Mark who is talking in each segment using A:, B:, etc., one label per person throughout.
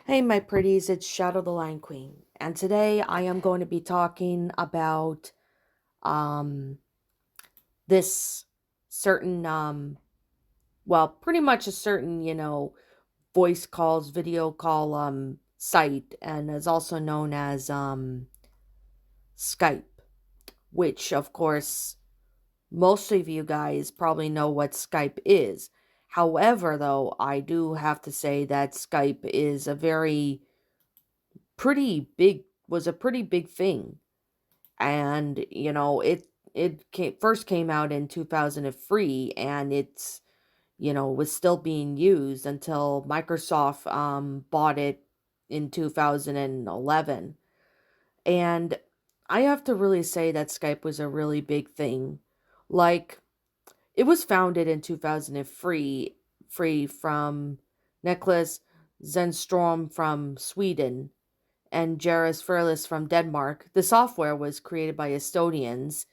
A: Hey, my pretties, it's Shadow the Lion Queen, and today I am going to be talking about um this certain pretty much a certain, voice calls, video call site, and is also known as Skype, which of course most of you guys probably know what Skype is. However, though, I do have to say that Skype is a very pretty big was a pretty big thing, and first came out in 2003, and it's was still being used until Microsoft bought it in 2011. And I have to really say that Skype was a really big thing. Like, it was founded in 2003 free from Nicholas Zenstrom from Sweden and Jairus Furlis from Denmark. The software was created by Estonians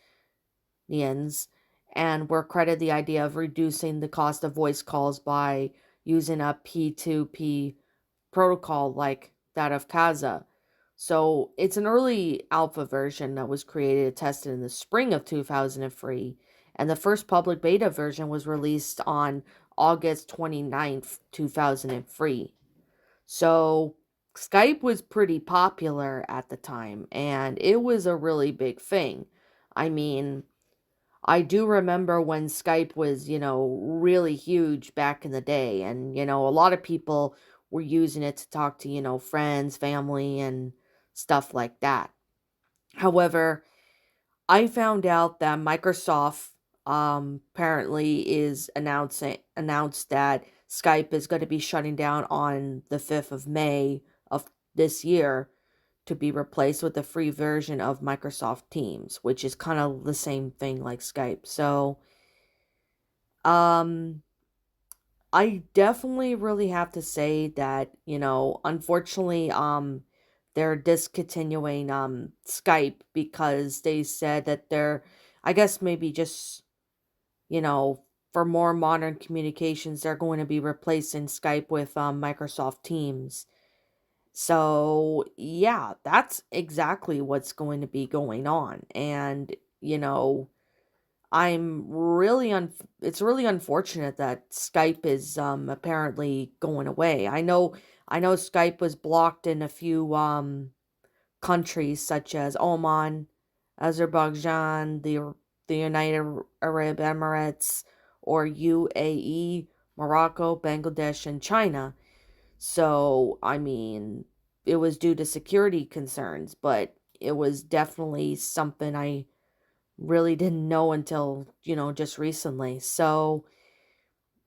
A: and were credited the idea of reducing the cost of voice calls by using a P2P protocol like that of Kazaa. So it's an early alpha version that was created and tested in the spring of 2003, and the first public beta version was released on August 29th, 2003. So Skype was pretty popular at the time, and it was a really big thing. I mean, I do remember when Skype was, really huge back in the day, and, a lot of people were using it to talk to, friends, family, and stuff like that. However, I found out that Microsoft apparently is announced that Skype is going to be shutting down on the 5th of May of this year to be replaced with a free version of Microsoft Teams, which is kind of the same thing like Skype. So, um I definitely really have to say that, unfortunately, they're discontinuing Skype because they said that they're, I guess maybe just, you know, for more modern communications, they're going to be replacing Skype with Microsoft Teams. So, yeah, that's exactly what's going to be going on. And, I'm really it's really unfortunate that Skype is apparently going away. I know Skype was blocked in a few countries such as Oman, Azerbaijan, the United Arab Emirates, or UAE, Morocco, Bangladesh, and China. So, I mean, it was due to security concerns, but it was definitely something I really didn't know until, just recently. So,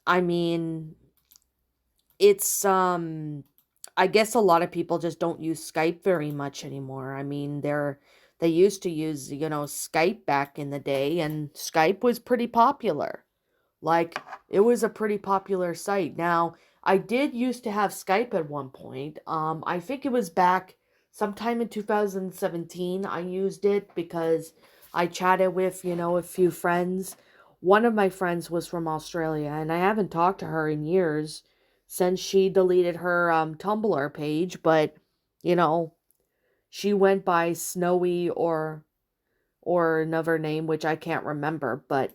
A: I mean, it's I guess a lot of people just don't use Skype very much anymore. I mean, they used to use, Skype back in the day, and Skype was pretty popular. Like, it was a pretty popular site. Now, I did used to have Skype at one point. I think it was back sometime in 2017 I used it because I chatted with, a few friends. One of my friends was from Australia, and I haven't talked to her in years since she deleted her Tumblr page, but, you know, she went by Snowy or another name which I can't remember, but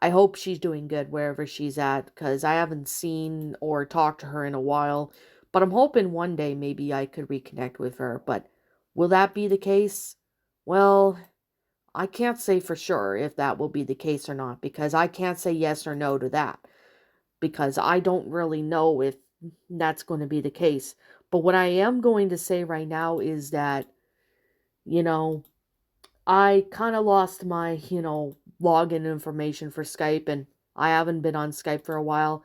A: I hope she's doing good wherever she's at because I haven't seen or talked to her in a while. But I'm hoping one day maybe I could reconnect with her. But will that be the case? Well, I can't say for sure if that will be the case or not because I can't say yes or no to that because I don't really know if that's going to be the case. But what I am going to say right now is that, you know, I kind of lost my, login information for Skype, and I haven't been on Skype for a while.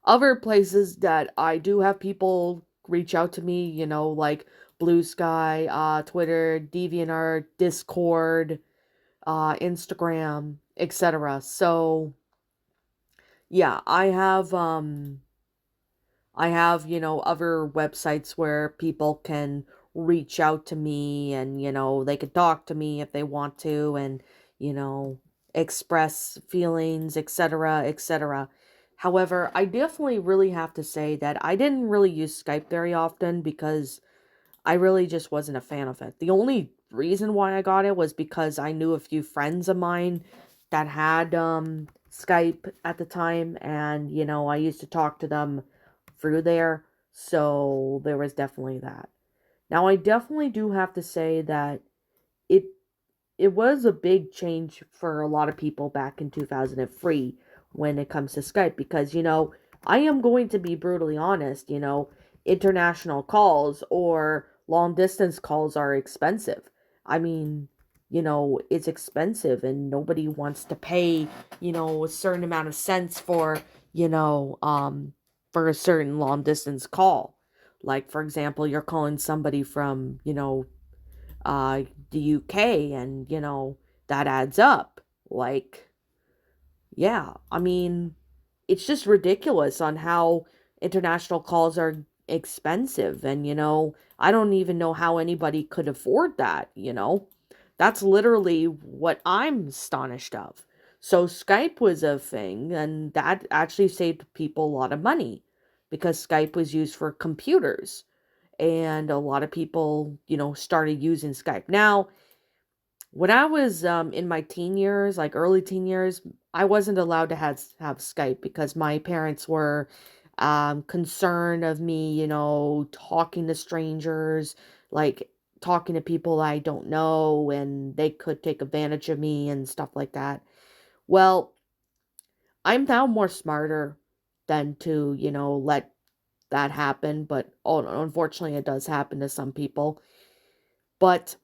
A: Other places that I do have people reach out to me, like Blue Sky, Twitter, DeviantArt, Discord, Instagram, etc. So, yeah, I have, other websites where people can reach out to me and, they could talk to me if they want to and, you know, express feelings, etc., etc. However, I definitely really have to say that I didn't really use Skype very often because I really just wasn't a fan of it. The only reason why I got it was because I knew a few friends of mine that had Skype at the time, and I used to talk to them through there. So there was definitely that. Now I definitely do have to say that it it was a big change for a lot of people back in 2003 when it comes to Skype because, I am going to be brutally honest, international calls or long distance calls are expensive. I mean, it's expensive and nobody wants to pay, a certain amount of cents for a certain long distance call. Like, for example, you're calling somebody from, the UK, and that adds up. Like, yeah, I mean, it's just ridiculous on how international calls are expensive, and I don't even know how anybody could afford that. That's literally what I'm astonished of. So Skype was a thing, and that actually saved people a lot of money because Skype was used for computers, and a lot of people, started using Skype. Now, when I was in my teen years, like early teen years, I wasn't allowed to have Skype because my parents were concerned of me, talking to strangers, like talking to people I don't know, and they could take advantage of me and stuff like that. Well, I'm now more smarter than to, let that happen, but unfortunately, it does happen to some people. But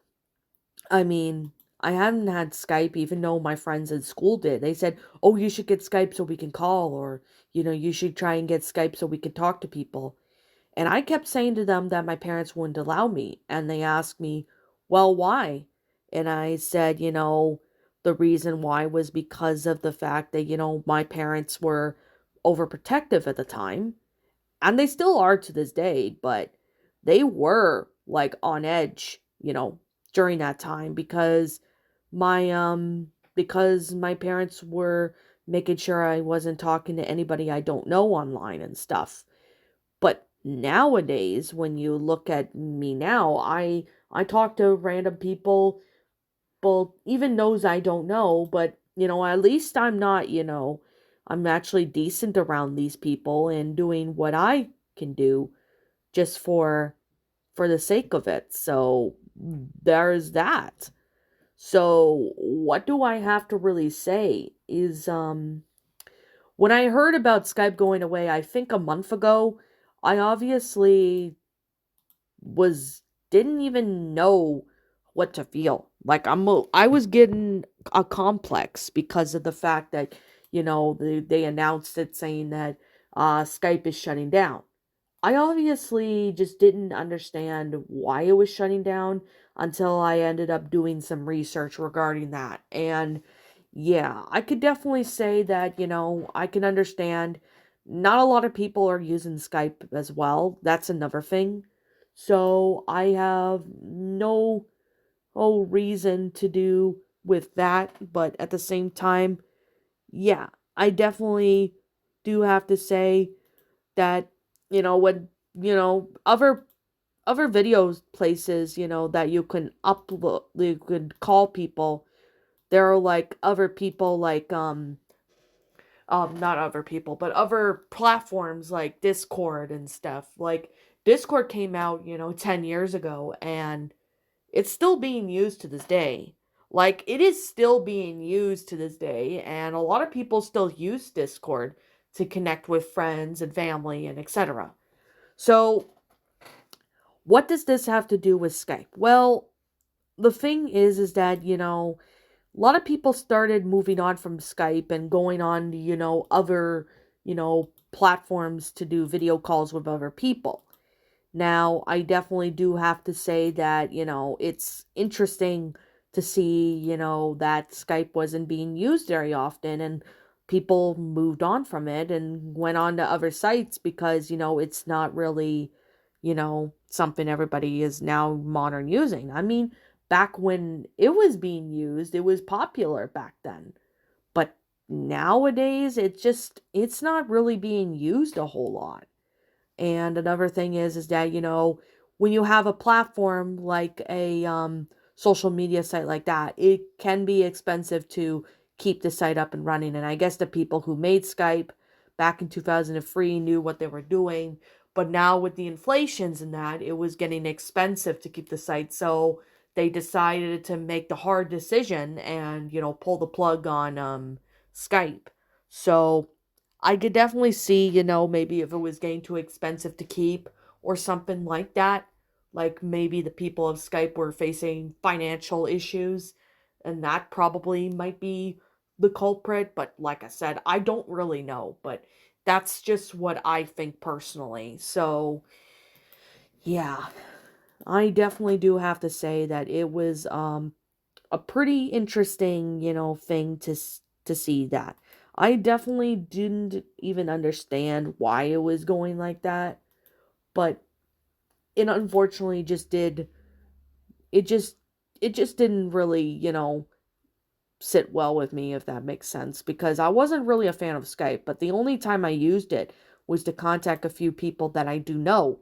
A: I mean, I haven't had Skype even though my friends at school did. They said, "Oh, you should get Skype so we can call," or, "You should try and get Skype so we can talk to people." And I kept saying to them that my parents wouldn't allow me. And they asked me, "Well, why?" And I said, the reason why was because of the fact that, my parents were overprotective at the time, and they still are to this day, but they were like on edge, during that time because my parents were making sure I wasn't talking to anybody I don't know online and stuff. But nowadays, when you look at me now, I talk to random people, well, even those I don't know, but at least I'm not, I'm actually decent around these people and doing what I can do just for the sake of it. So there's that. So what do I have to really say is when I heard about Skype going away, I think a month ago, I obviously was didn't even know what to feel. Like I was getting a complex because of the fact that they announced it saying that Skype is shutting down. I obviously just didn't understand why it was shutting down until I ended up doing some research regarding that. And yeah, I could definitely say that, I can understand not a lot of people are using Skype as well. That's another thing. So I have no reason to do with that, but at the same time, yeah, I definitely do have to say that when other videos places that you can upload, you could call people, there are like other people like not other people but other platforms like Discord and stuff. Like Discord came out 10 years ago, and it's still being used to this day. Like, it is still being used to this day, and a lot of people still use Discord to connect with friends and family and etc. So, what does this have to do with Skype? Well, the thing is that, a lot of people started moving on from Skype and going on to, other, platforms to do video calls with other people. Now, I definitely do have to say that, it's interesting to see, that Skype wasn't being used very often, and people moved on from it and went on to other sites because, it's not really, something everybody is now modern using. I mean, back when it was being used, it was popular back then. nowadays it's not really being used a whole lot. And another thing is that, when you have a platform like a social media site like that, it can be expensive to keep the site up and running. And I guess the people who made Skype back in 2003 knew what they were doing. But now with the inflations and that, it was getting expensive to keep the site. So they decided to make the hard decision and, pull the plug on Skype. So I could definitely see, maybe if it was getting too expensive to keep or something like that. Like maybe the people of Skype were facing financial issues, and that probably might be the culprit. But like I said, I don't really know, but that's just what I think personally. So, yeah, I definitely do have to say that it was a pretty interesting, thing to see that. I definitely didn't even understand why it was going like that, but it unfortunately just did. It just it just didn't really, sit well with me, if that makes sense, because I wasn't really a fan of Skype, but the only time I used it was to contact a few people that I do know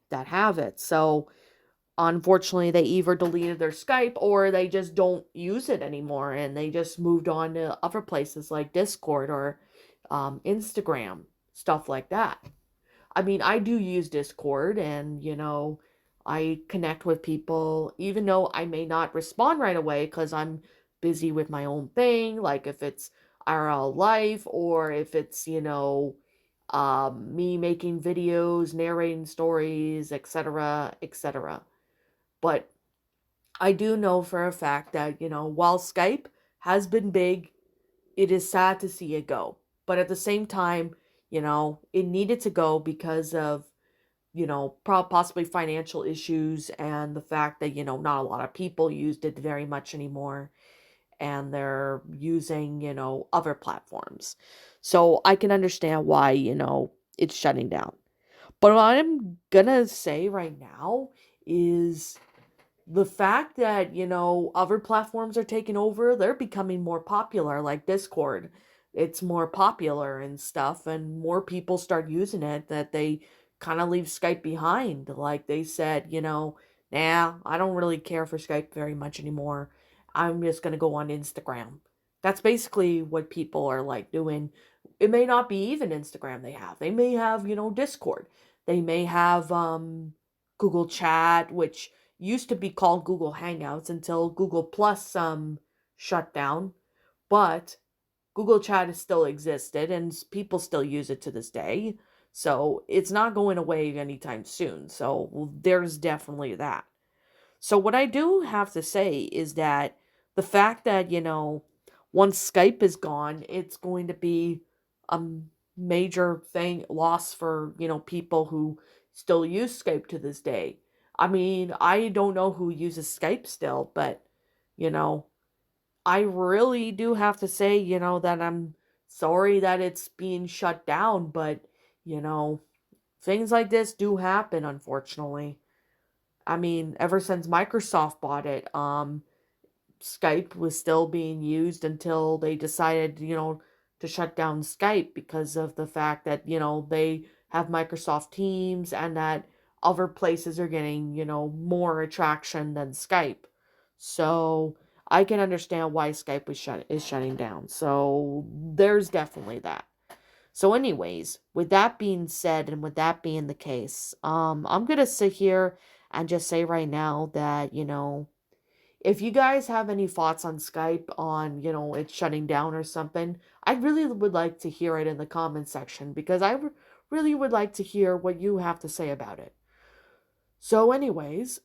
A: that have it. So, unfortunately, they either deleted their Skype or they just don't use it anymore and they just moved on to other places like Discord or Instagram, stuff like that. I mean, I do use Discord and, I connect with people, even though I may not respond right away because I'm busy with my own thing, like if it's IRL life or if it's, me making videos, narrating stories, etc., etc. But I do know for a fact that, while Skype has been big, it is sad to see it go. But at the same time, it needed to go because of, possibly financial issues and the fact that, not a lot of people used it very much anymore and they're using, other platforms. So I can understand why, it's shutting down. But what I'm gonna say right now is the fact that, other platforms are taking over, they're becoming more popular, like Discord. It's more popular and stuff, and more people start using it that they kind of leave Skype behind. Like they said, nah, I don't really care for Skype very much anymore. I'm just going to go on Instagram. That's basically what people are like doing. It may not be even Instagram they have. They may have, Discord. They may have Google Chat, which used to be called Google Hangouts until Google Plus shut down, but Google Chat has still existed and people still use it to this day. So it's not going away anytime soon. So there's definitely that. So what I do have to say is that the fact that, once Skype is gone, it's going to be a major thing loss for, people who still use Skype to this day. I mean, I don't know who uses Skype still, but, you know, I really do have to say, that I'm sorry that it's being shut down, but, you know, things like this do happen, unfortunately. I mean, ever since Microsoft bought it, Skype was still being used until they decided, to shut down Skype because of the fact that, they have Microsoft Teams and that other places are getting, more attraction than Skype. So I can understand why Skype is shutting down. So there's definitely that. So anyways, with that being said and with that being the case, I'm gonna sit here and just say right now that, if you guys have any thoughts on Skype on, it shutting down or something, I really would like to hear it in the comment section because really would like to hear what you have to say about it. So anyways,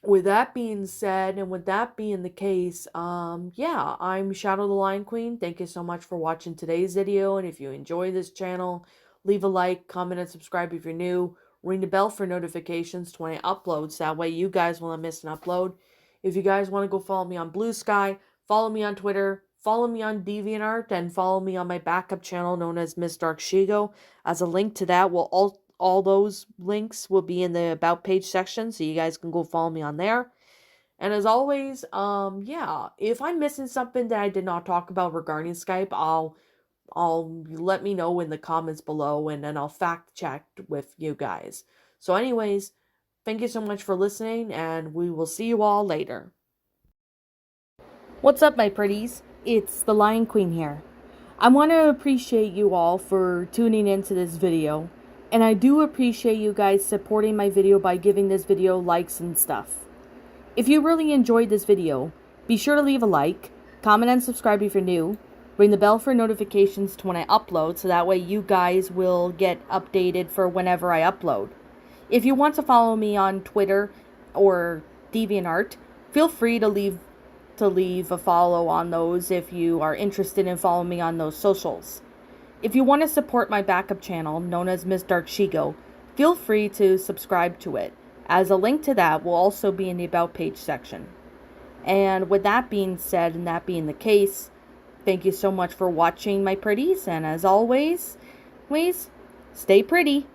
A: with that being said and with that being the case, yeah, I'm Shadow the Lion Queen. Thank you so much for watching today's video, and if you enjoy this channel, leave a like, comment, and subscribe if you're new. Ring the bell for notifications when I upload, so that way you guys won't miss an upload. If you guys want to go follow me on Blue Sky, follow me on Twitter, follow me on DeviantArt, and follow me on my backup channel known as Miss Dark Shigo. As a link to that will all those links will be in the About page section, so you guys can go follow me on there. And as always, yeah, if I'm missing something that I did not talk about regarding Skype, I'll let me know in the comments below, and then I'll fact check with you guys. So anyways, thank you so much for listening, and we will see you all later. What's up, my pretties? It's the Lion Queen here. I want to appreciate you all for tuning into this video, and I do appreciate you guys supporting my video by giving this video likes and stuff. If you really enjoyed this video, be sure to leave a like, comment and subscribe if you're new, ring the bell for notifications to when I upload so that way you guys will get updated for whenever I upload. If you want to follow me on Twitter or DeviantArt, feel free to leave a follow on those if you are interested in following me on those socials. If you want to support my backup channel, known as Miss Dark Shigo, feel free to subscribe to it, as a link to that will also be in the About page section. And with that being said, and that being the case, thank you so much for watching, my pretties, and as always, please stay pretty.